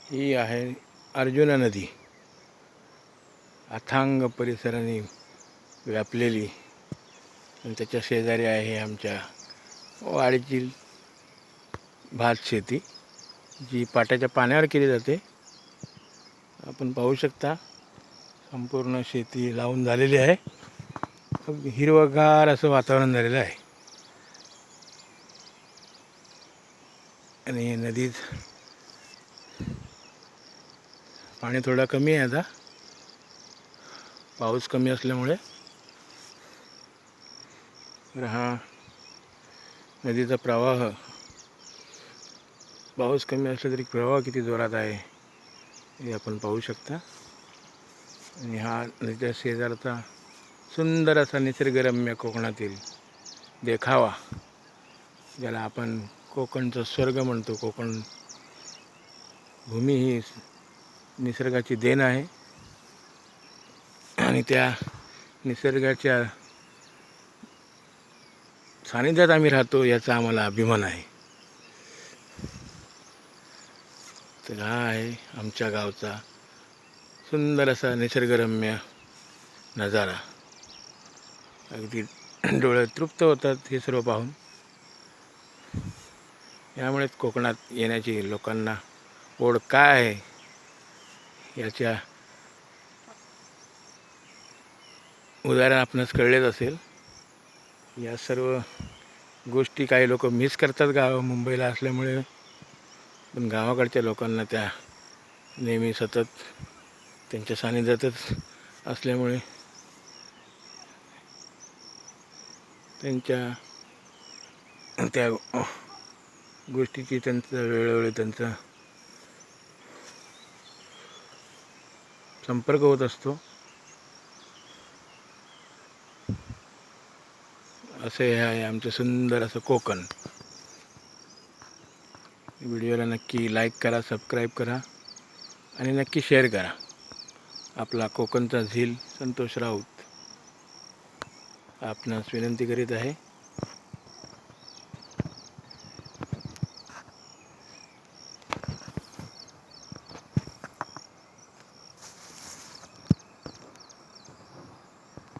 ही आहे अर्जुना नदी, अथांग परिसराने व्यापलेली. आणि त्याच्या शेजारी आहे आमच्या वाडीची भात शेती, जी पाटाच्या पाण्यावर केली जाते. आपण पाहू शकता संपूर्ण शेती लावून झालेली आहे. हिरवगार असं वातावरण झालेलं आहे. आणि नदीत पाणी थोडा कमी आहे आता, पाऊस कमी असल्यामुळे. हा नदीचा प्रवाह, पाऊस कमी असला तरी प्रवाह किती जोरात आहे हे आपण पाहू शकता. आणि हा नदीच्या शेजारचा सुंदर असा निसर्गरम्य कोकणातील देखावा, ज्याला आपण कोकणचं स्वर्ग म्हणतो. कोकण भूमी ही निसर्गाची देण आहे आणि त्या निसर्गाच्या सानिध्यात आम्ही राहतो, याचा आम्हाला अभिमान आहे. तर हा आहे आमच्या गावचा सुंदर असा निसर्गरम्य नजारा. अगदी डोळे तृप्त होतात हे सर्व पाहून. यामुळेच कोकणात येण्याची लोकांना ओढ काय आहे याच्या उदाहरण आपणास कळलेच असेल. या सर्व गोष्टी काही लोक मिस करतात मुंबईला असल्यामुळे, पण गावाकडच्या लोकांना त्या नेहमी सतत त्यांच्या सानिध्यातच असल्यामुळे त्यांच्या त्या गोष्टीची वेळोवेळी त्यांचा संपर्क होत असतो. असे हे आहे आमचं सुंदर असं कोकण. व्हिडिओला नक्की लाईक करा, सबस्क्राईब करा आणि नक्की शेअर करा. आपला कोकणचा झील संतोष राऊत आपणास विनंती करीत आहे.